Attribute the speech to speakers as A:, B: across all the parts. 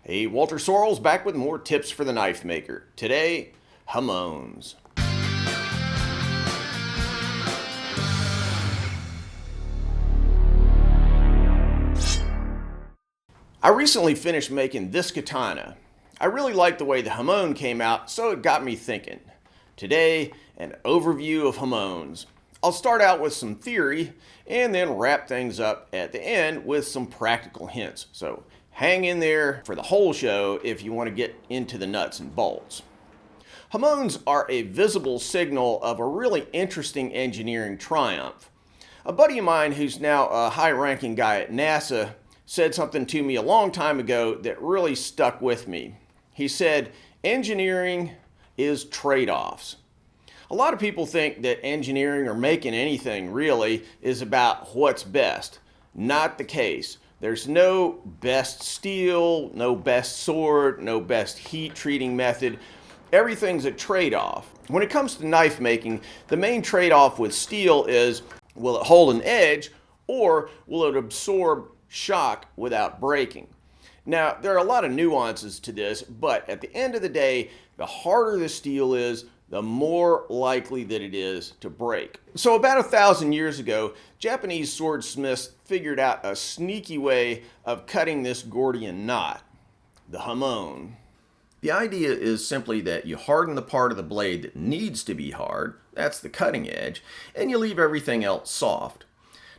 A: Hey, Walter Sorrells back with more tips for the knife maker. Today, Hamons. I recently finished making this katana. I really liked the way the Hamon came out, so it got me thinking. Today, an overview of Hamons. I'll start out with some theory and then wrap things up at the end with some practical hints. So hang in there for the whole show if you want to get into the nuts and bolts. Hamons are a visible signal of a really interesting engineering triumph. A buddy of mine who's now a high-ranking guy at NASA said something to me a long time ago that really stuck with me. He said, engineering is trade-offs. A lot of people think that engineering or making anything really is about what's best. Not the case. There's no best steel, no best sword, no best heat treating method. Everything's a trade-off. When it comes to knife making, the main trade-off with steel is, will it hold an edge or will it absorb shock without breaking? Now, there are a lot of nuances to this, but at the end of the day, the harder the steel is, the more likely that it is to break. So about 1,000 years ago, Japanese swordsmiths figured out a sneaky way of cutting this Gordian knot, the Hamon. The idea is simply that you harden the part of the blade that needs to be hard, that's the cutting edge, and you leave everything else soft.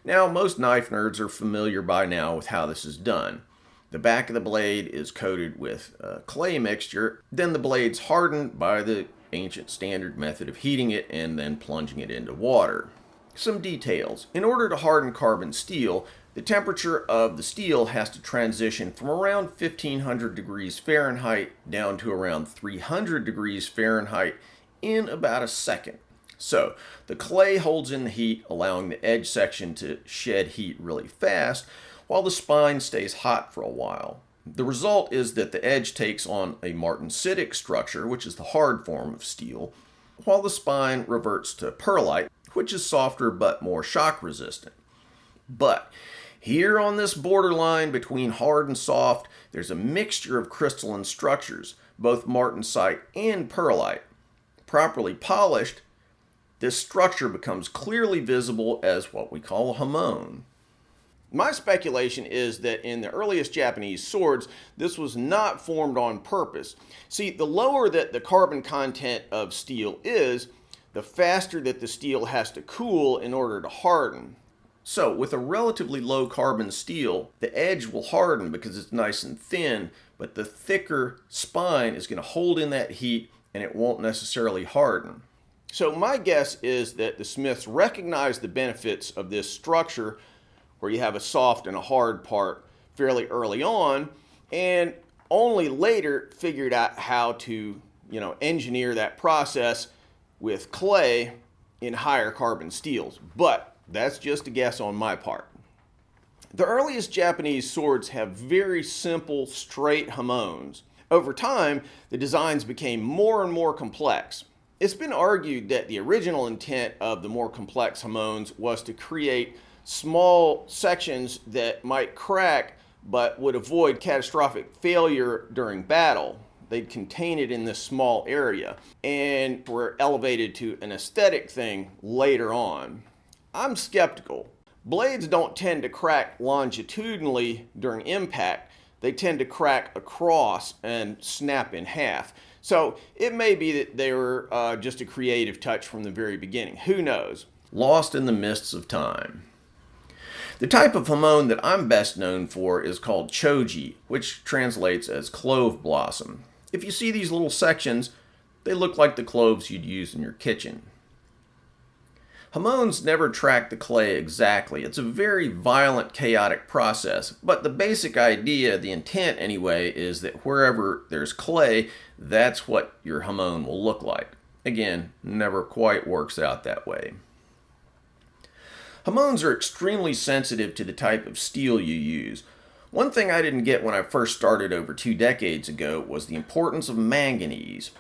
A: Now, most knife nerds are familiar by now with how this is done. The back of the blade is coated with a clay mixture, then the blade's hardened by the ancient standard method of heating it and then plunging it into water. Some details. In order to harden carbon steel, the temperature of the steel has to transition from around 1500 degrees Fahrenheit down to around 300 degrees Fahrenheit in about a second. So, the clay holds in the heat, allowing the edge section to shed heat really fast, while the spine stays hot for a while. The result is that the edge takes on a martensitic structure, which is the hard form of steel, while the spine reverts to pearlite, which is softer but more shock resistant. But here on this borderline between hard and soft, there's a mixture of crystalline structures, both martensite and pearlite. Properly polished, this structure becomes clearly visible as what we call a hamon. My speculation is that in the earliest Japanese swords, this was not formed on purpose. See, the lower that the carbon content of steel is, the faster that the steel has to cool in order to harden. So, with a relatively low carbon steel, the edge will harden because it's nice and thin, but the thicker spine is going to hold in that heat and it won't necessarily harden. So my guess is that the smiths recognized the benefits of this structure where you have a soft and a hard part fairly early on, and only later figured out how to, engineer that process with clay in higher carbon steels. But that's just a guess on my part. The earliest Japanese swords have very simple, straight hamons. Over time, the designs became more and more complex. It's been argued that the original intent of the more complex hamons was to create small sections that might crack but would avoid catastrophic failure during battle. They'd contain it in this small area and were elevated to an aesthetic thing later on. I'm skeptical. Blades don't tend to crack longitudinally during impact. They tend to crack across and snap in half. So it may be that they were just a creative touch from the very beginning. Who knows? Lost in the mists of time. The type of hamon that I'm best known for is called choji, which translates as clove blossom. If you see these little sections, they look like the cloves you'd use in your kitchen. Hamons never track the clay exactly. It's a very violent, chaotic process, but the basic idea, the intent anyway, is that wherever there's clay, that's what your hamon will look like. Again, never quite works out that way. Hamons are extremely sensitive to the type of steel you use. One thing I didn't get when I first started over 2 decades ago was the importance of manganese.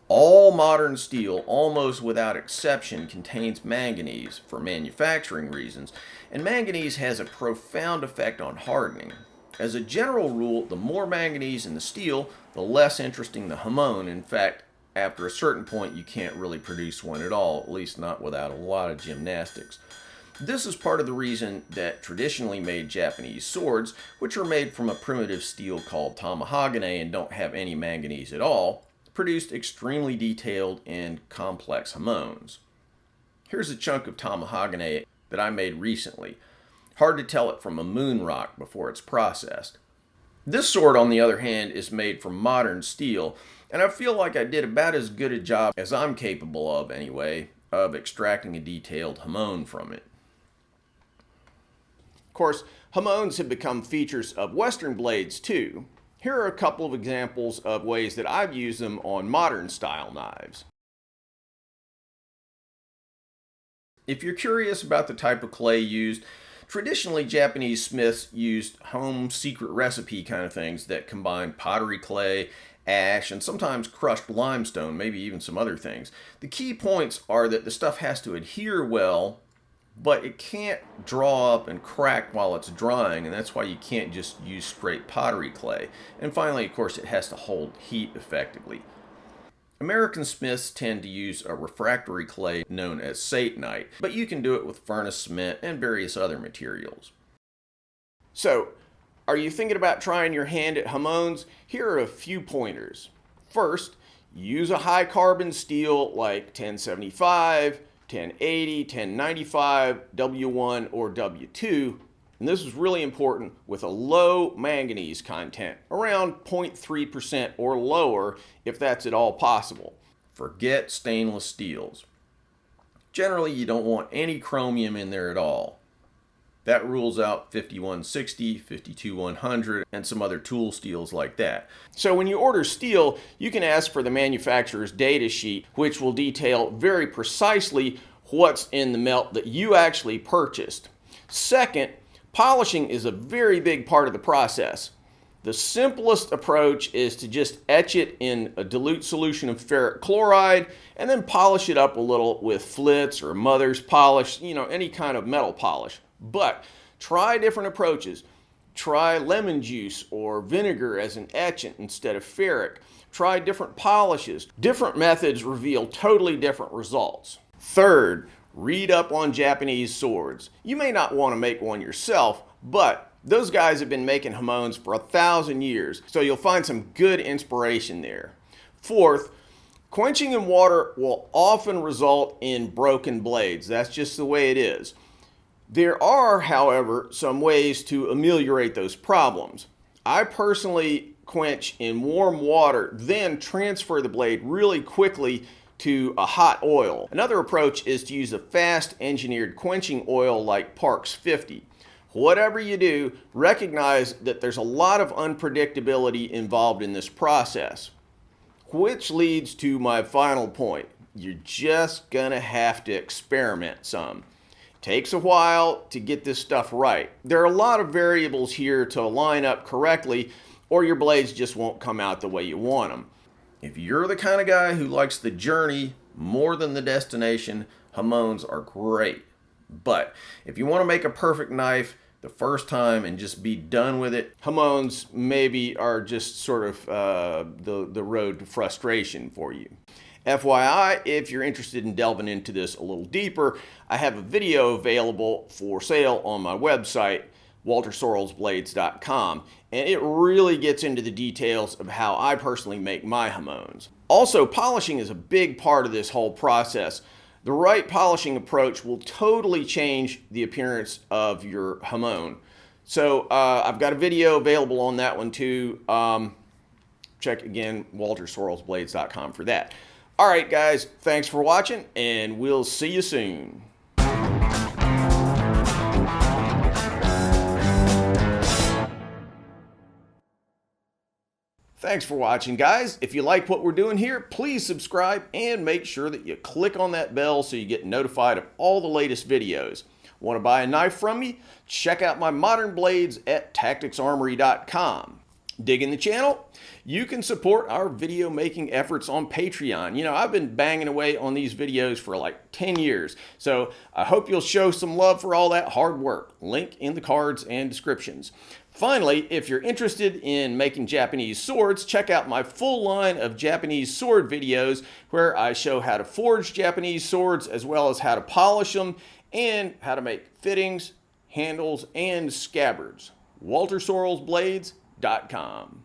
A: All modern steel, almost without exception, contains manganese for manufacturing reasons, and manganese has a profound effect on hardening. As a general rule, the more manganese in the steel, the less interesting the hamon. In fact, after a certain point, you can't really produce one at all, at least not without a lot of gymnastics. This is part of the reason that traditionally made Japanese swords, which are made from a primitive steel called tamahagane and don't have any manganese at all, produced extremely detailed and complex hamons. Here's a chunk of tamahagane that I made recently. Hard to tell it from a moon rock before it's processed. This sword, on the other hand, is made from modern steel, and I feel like I did about as good a job as I'm capable of, anyway, of extracting a detailed hamon from it. Of course, hamons have become features of Western blades too. Here are a couple of examples of ways that I've used them on modern style knives. If you're curious about the type of clay used, traditionally Japanese smiths used home secret recipe kind of things that combine pottery clay, ash, and sometimes crushed limestone, maybe even some other things. The key points are that the stuff has to adhere well, but it can't draw up and crack while it's drying, and that's why you can't just use straight pottery clay. And finally, of course, it has to hold heat effectively. American smiths tend to use a refractory clay known as satenite, but you can do it with furnace cement and various other materials. So, are you thinking about trying your hand at hamons? Here are a few pointers. First, use a high carbon steel like 1075, 1080, 1095, W1, or W2, and this is really important, with a low manganese content, around 0.3% or lower if that's at all possible. Forget stainless steels. Generally, you don't want any chromium in there at all. That rules out 5160, 52100, and some other tool steels like that. So when you order steel, you can ask for the manufacturer's data sheet, which will detail very precisely what's in the melt that you actually purchased. Second, polishing is a very big part of the process. The simplest approach is to just etch it in a dilute solution of ferric chloride and then polish it up a little with Flitz or Mother's polish, any kind of metal polish. But try different approaches. Try lemon juice or vinegar as an etchant instead of ferric. Try different polishes. Different methods reveal totally different results. Third, read up on Japanese swords. You may not want to make one yourself, but those guys have been making hamons for 1,000 years, so you'll find some good inspiration there. Fourth, quenching in water will often result in broken blades. That's just the way it is. There are, however, some ways to ameliorate those problems. I personally quench in warm water, then transfer the blade really quickly to a hot oil. Another approach is to use a fast engineered quenching oil like Parks 50. Whatever you do, recognize that there's a lot of unpredictability involved in this process. Which leads to my final point. You're just gonna have to experiment some. Takes a while to get this stuff right. There are a lot of variables here to line up correctly, or your blades just won't come out the way you want them. If you're the kind of guy who likes the journey more than the destination, hamons are great. But if you want to make a perfect knife the first time and just be done with it, hamons maybe are just sort of the road to frustration for you. FYI, if you're interested in delving into this a little deeper, I have a video available for sale on my website, waltersorrellsblades.com, and it really gets into the details of how I personally make my hamons. Also, polishing is a big part of this whole process. The right polishing approach will totally change the appearance of your hamon. So I've got a video available on that one too. Check again, waltersorrellsblades.com for that. All right, guys, thanks for watching, and we'll see you soon. Thanks for watching, guys. If you like what we're doing here, please subscribe and make sure that you click on that bell so you get notified of all the latest videos. Want to buy a knife from me? Check out my modern blades at tacticsarmory.com. Digging the channel? You can support our video making efforts on Patreon. I've been banging away on these videos for like 10 years, so I hope you'll show some love for all that hard work. Link in the cards and descriptions. Finally, if you're interested in making Japanese swords, check out my full line of Japanese sword videos where I show how to forge Japanese swords as well as how to polish them and how to make fittings, handles, and scabbards. WalterSorrellsBlades.com.